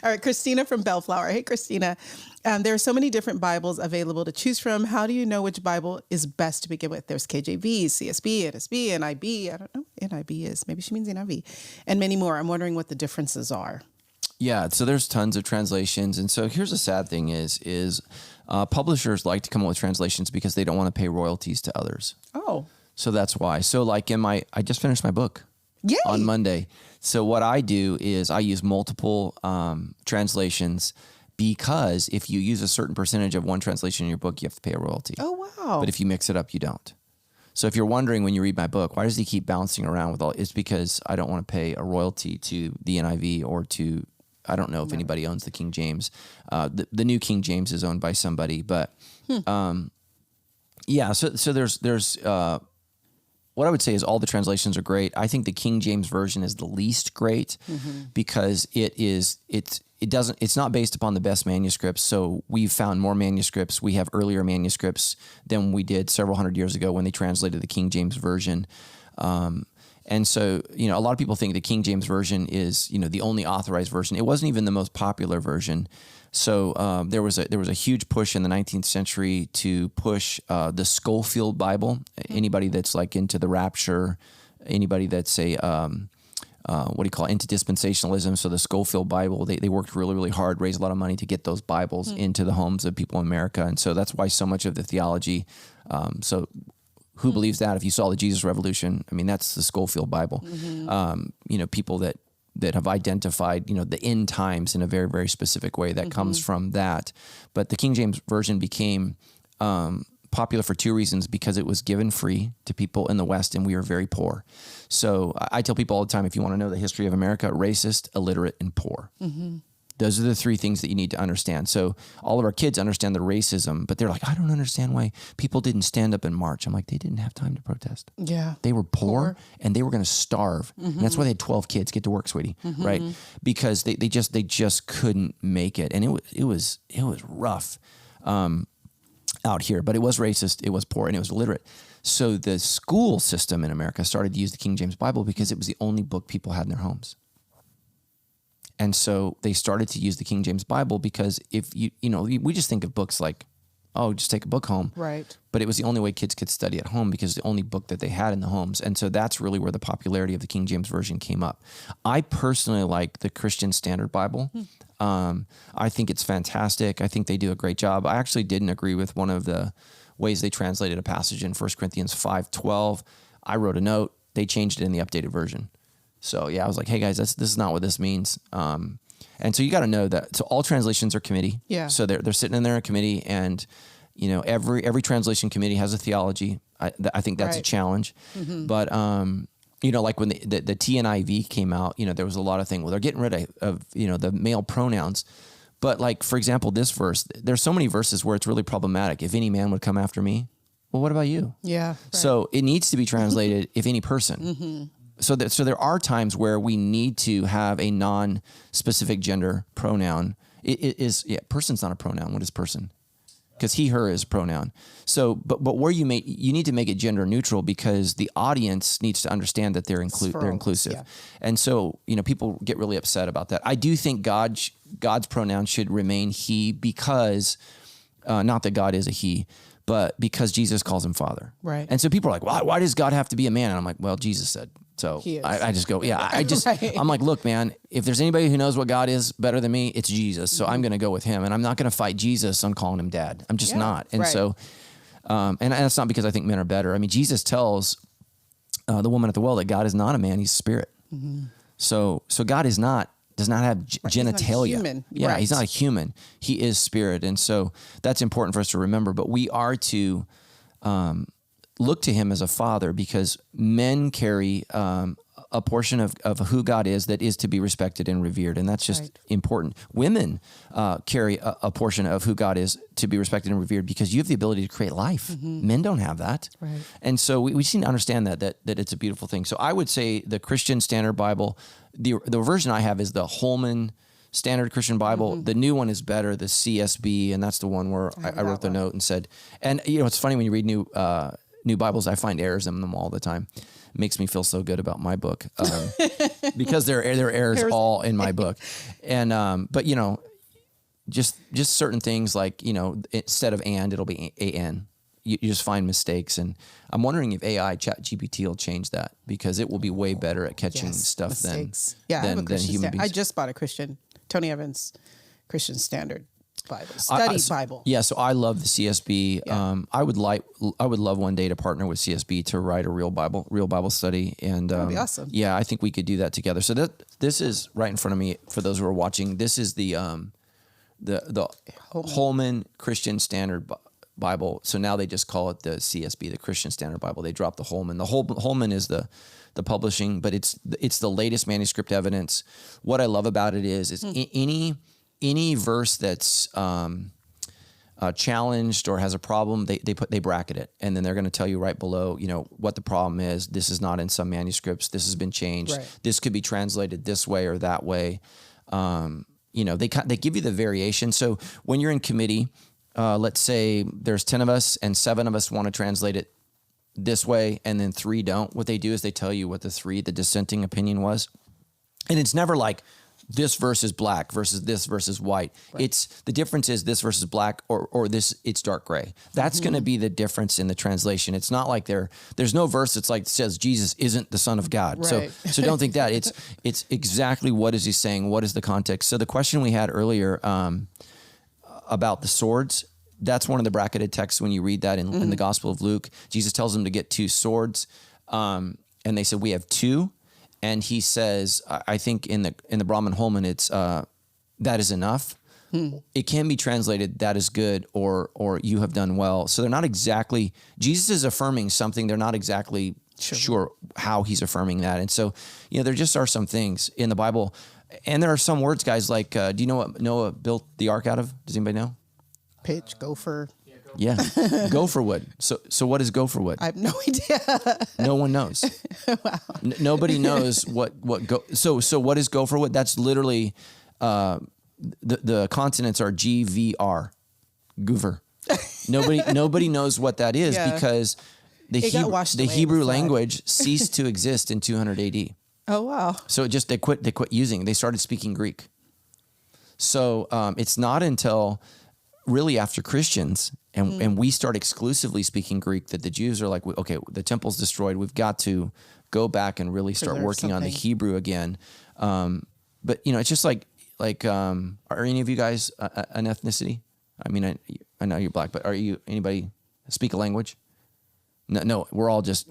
All right, Christina from Bellflower. Hey, Christina. There are so many different Bibles available to choose from. How do you know which Bible is best to begin with? There's KJV, CSB, NSB, NIB. I don't know. NIB is, maybe she means NIV, and many more. I'm wondering what the differences are. Yeah, so there's tons of translations. And so here's the sad thing is publishers like to come up with translations because they don't want to pay royalties to others. Oh. So that's why. So like I just finished my book. Yay. On Monday. So what I do is I use multiple translations because if you use a certain percentage of one translation in your book, you have to pay a royalty. Oh, wow. But if you mix it up, you don't. So if you're wondering when you read my book, why does he keep bouncing around with all, it's because I don't want to pay a royalty to the NIV or to, I don't know if anybody owns the King James. The new King James is owned by somebody, but yeah, so there's what I would say is all the translations are great. I think the King James Version is the least great because it's not based upon the best manuscripts. So we've found more manuscripts. We have earlier manuscripts than we did several hundred years ago when they translated the King James Version. And so, a lot of people think the King James Version is, the only authorized version. It wasn't even the most popular version. So there was a huge push in the 19th century to push the Schofield Bible. Anybody that's like into the rapture, anybody that's into dispensationalism. So the Schofield Bible, they worked really, really hard, raised a lot of money to get those Bibles into the homes of people in America. And so that's why so much of the theology, who believes that? If you saw the Jesus Revolution, I mean, that's the Schofield Bible. People that have identified, the end times in a very, very specific way that comes from that. But the King James Version became popular for two reasons, because it was given free to people in the West and we were very poor. So I tell people all the time, if you want to know the history of America, racist, illiterate, and poor. Those are the three things that you need to understand. So all of our kids understand the racism, but they're like, I don't understand why people didn't stand up and march. I'm like, they didn't have time to protest. Yeah. They were poor and they were going to starve. And that's why they had 12 kids. Get to work, sweetie. Right? Because they just couldn't make it. And it was rough out here, but it was racist. It was poor and it was illiterate. So the school system in America started to use the King James Bible because it was the only book people had in their homes. And so they started to use the King James Bible because if we just think of books like, oh, just take a book home. Right. But it was the only way kids could study at home because the only book that they had in the homes. And so that's really where the popularity of the King James Version came up. I personally like the Christian Standard Bible. I think it's fantastic. I think they do a great job. I actually didn't agree with one of the ways they translated a passage in 1 Corinthians 5:12. I wrote a note. They changed it in the updated version. So yeah, I was like, hey guys, this is not what this means. And so you got to know that. So all translations are committee. Yeah. So they're sitting in there in a committee, and every translation committee has a theology. I think that's a challenge. But like when the TNIV came out, there was a lot of things. Well, they're getting rid of the male pronouns. But like, for example, this verse, there's so many verses where it's really problematic. If any man would come after me, well, what about you? Yeah. Right. So it needs to be translated, if any person. So there are times where we need to have a non-specific gender pronoun. Person's not a pronoun. What is person? Because he, her is pronoun. So, but where you need to make it gender neutral because the audience needs to understand that they're inclusive. Yeah. And so, people get really upset about that. I do think God's pronoun should remain he because, not that God is a he, but because Jesus calls him Father. Right. And so people are like, why does God have to be a man? And I'm like, well, Jesus said. So I just go, I'm like, look, man, if there's anybody who knows what God is better than me, it's Jesus. So I'm going to go with him, and I'm not going to fight Jesus on calling him dad. I'm just not. And so, and that's not because I think men are better. I mean, Jesus tells the woman at the well that God is not a man, he's spirit. So God does not have genitalia. He's not a human. He is spirit. And so that's important for us to remember, but we are to, look to him as a father because men carry a portion of who God is that is to be respected and revered. And that's just important. Women carry a portion of who God is to be respected and revered because you have the ability to create life. Men don't have that. Right. And so we just need to understand that it's a beautiful thing. So I would say the Christian Standard Bible, the version I have is the Holman Standard Christian Bible. The new one is better, the CSB, and that's the one where I wrote the note and said, and it's funny when you read new Bibles, I find errors in them all the time. makes me feel so good about my book because there are errors all in my book. And, but you know, just certain things like, you know, instead of and, it'll be an. You just find mistakes. And I'm wondering if AI ChatGPT will change that, because it will be way better at catching stuff mistakes. than human beings. I just bought a Tony Evans Christian Standard Bible, Bible. Yeah, so I love the CSB. Yeah. I would love one day to partner with CSB to write a real Bible study, and That'd be awesome. Yeah, I think we could do that together. So this is right in front of me for those who are watching. This is the Holman Christian Standard Bible. So now they just call it the CSB, the Christian Standard Bible. They dropped the Holman. The Holman is the publishing, but it's the latest manuscript evidence. What I love about it is any verse that's challenged or has a problem, they bracket it, and then they're going to tell you right below, you know, what the problem is. This is not in some manuscripts. This has been changed. Right. This could be translated this way or that way. You know, they give you the variation. So when you're in committee, let's say there's 10 of us and 7 of us want to translate it this way, and then 3 don't. What they do is they tell you what the dissenting opinion was. And it's never like this verse is black versus this verse is white. Right. It's the difference is this verse is black or this, it's dark gray. That's going to be the difference in the translation. It's not like there's no verse that's like says Jesus isn't the Son of God. Right. So don't think that. It's exactly what is he saying? What is the context? So the question we had earlier about the swords, that's one of the bracketed texts when you read that in the Gospel of Luke. Jesus tells them to get 2 swords, and they said, we have 2. And he says, I think in the Brahman Holman, it's that is enough. It can be translated, that is good, or you have done well. So they're not exactly, Jesus is affirming something. They're not exactly sure how he's affirming that. And so, you know, there just are some things in the Bible. And there are some words, guys, like, do you know what Noah built the ark out of? Does anybody know? Pitch, gopher. Yeah, gopher wood. So what is gopher wood? I have no idea. No one knows. Wow. Nobody knows So what is gopher wood? That's literally the consonants are GVR, goover. Nobody knows what that is because the Hebrew language ceased to exist in 200 AD. Oh wow! So they quit using. They started speaking Greek. So it's not until really after Christians and we start exclusively speaking Greek that the Jews are like, okay, the temple's destroyed. We've got to go back and really start working on the Hebrew again. But you know, it's just like are any of you guys an ethnicity? I mean, I know you're black, but are you anybody speak a language? No, we're all just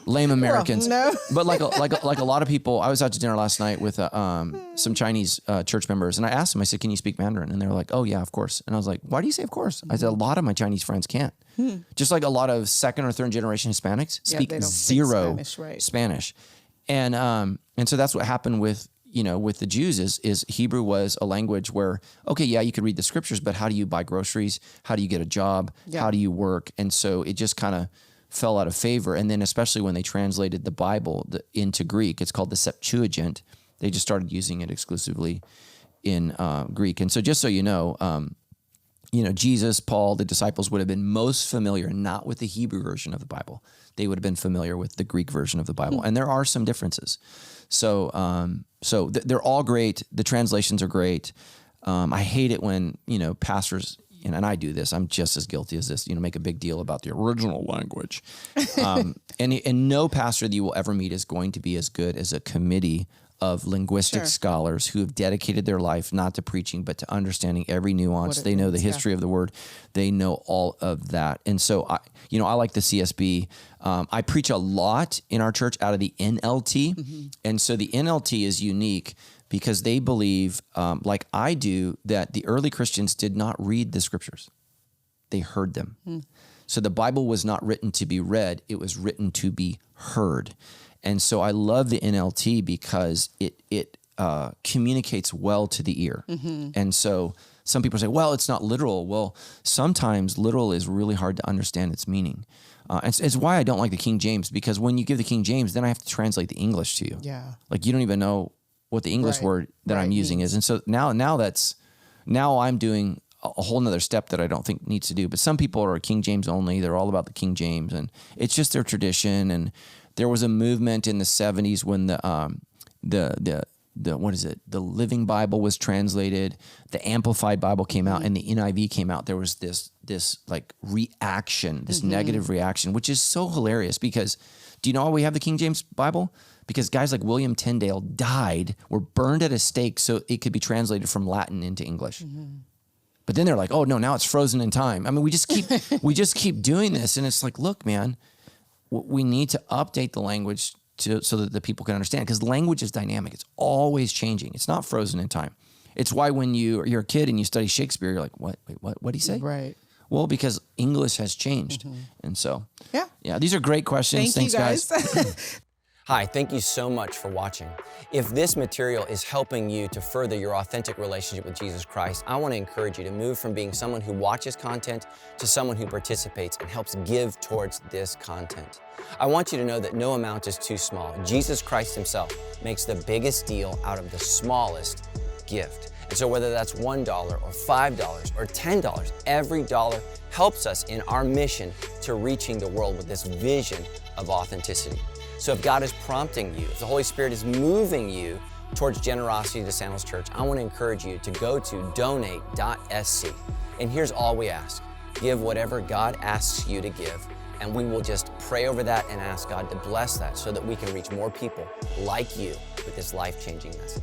lame Americans. No. But like a lot of people, I was out to dinner last night with some Chinese church members, and I asked them, I said, can you speak Mandarin? And they were like, oh yeah, of course. And I was like, why do you say of course? I said, a lot of my Chinese friends can't. Just like a lot of 2nd or 3rd generation Hispanics speak zero Spanish. And so that's what happened with the Jews is Hebrew was a language where, okay, yeah, you could read the scriptures, but how do you buy groceries? How do you get a job? Yeah. How do you work? And so it just kind of fell out of favor. And then especially when they translated the Bible into Greek, it's called the Septuagint. They just started using it exclusively in Greek. And so just so you know, Jesus, Paul, the disciples would have been most familiar not with the Hebrew version of the Bible. They would have been familiar with the Greek version of the Bible. And there are some differences. So they're all great. The translations are great. I hate it when, pastors, and I do this, I'm just as guilty as this, make a big deal about the original language. And no pastor that you will ever meet is going to be as good as a committee of linguistic scholars who have dedicated their life not to preaching, but to understanding every nuance. They know the history of the word. They know all of that. And so, I like the CSB. I preach a lot in our church out of the NLT. Mm-hmm. And so the NLT is unique because they believe, like I do, that the early Christians did not read the scriptures. They heard them. So the Bible was not written to be read. It was written to be heard. And so I love the NLT because it communicates well to the ear. Mm-hmm. And so some people say, well, it's not literal. Well, sometimes literal is really hard to understand its meaning. It's why I don't like the King James, because when you give the King James, then I have to translate the English to you. Yeah. Like you don't even know what the English word that I'm using is. And so now I'm doing a whole nother step that I don't think needs to do. But some people are King James only. They're all about the King James, and it's just their tradition. And There was a movement in the 70s when the what is it? The Living Bible was translated, the Amplified Bible came out, and the NIV came out. There was this like reaction, this negative reaction, which is so hilarious because do you know why we have the King James Bible? Because guys like William Tyndale died, were burned at a stake so it could be translated from Latin into English. But then they're like, oh no, now it's frozen in time. I mean, we just keep doing this, and it's like, look, man, we need to update the language so that the people can understand, because language is dynamic. It's always changing. It's not frozen in time. It's why when you're a kid and you study Shakespeare, you're like, what? Wait, what did he say? Right. Well, because English has changed. And so, yeah, these are great questions. Thanks, you guys. Hi, thank you so much for watching. If this material is helping you to further your authentic relationship with Jesus Christ, I want to encourage you to move from being someone who watches content to someone who participates and helps give towards this content. I want you to know that no amount is too small. Jesus Christ himself makes the biggest deal out of the smallest gift. And so whether that's $1 or $5 or $10, every dollar helps us in our mission to reaching the world with this vision of authenticity. So if God is prompting you, if the Holy Spirit is moving you towards generosity to Sandals Church, I want to encourage you to go to donate.sc. And here's all we ask. Give whatever God asks you to give, and we will just pray over that and ask God to bless that so that we can reach more people like you with this life-changing message.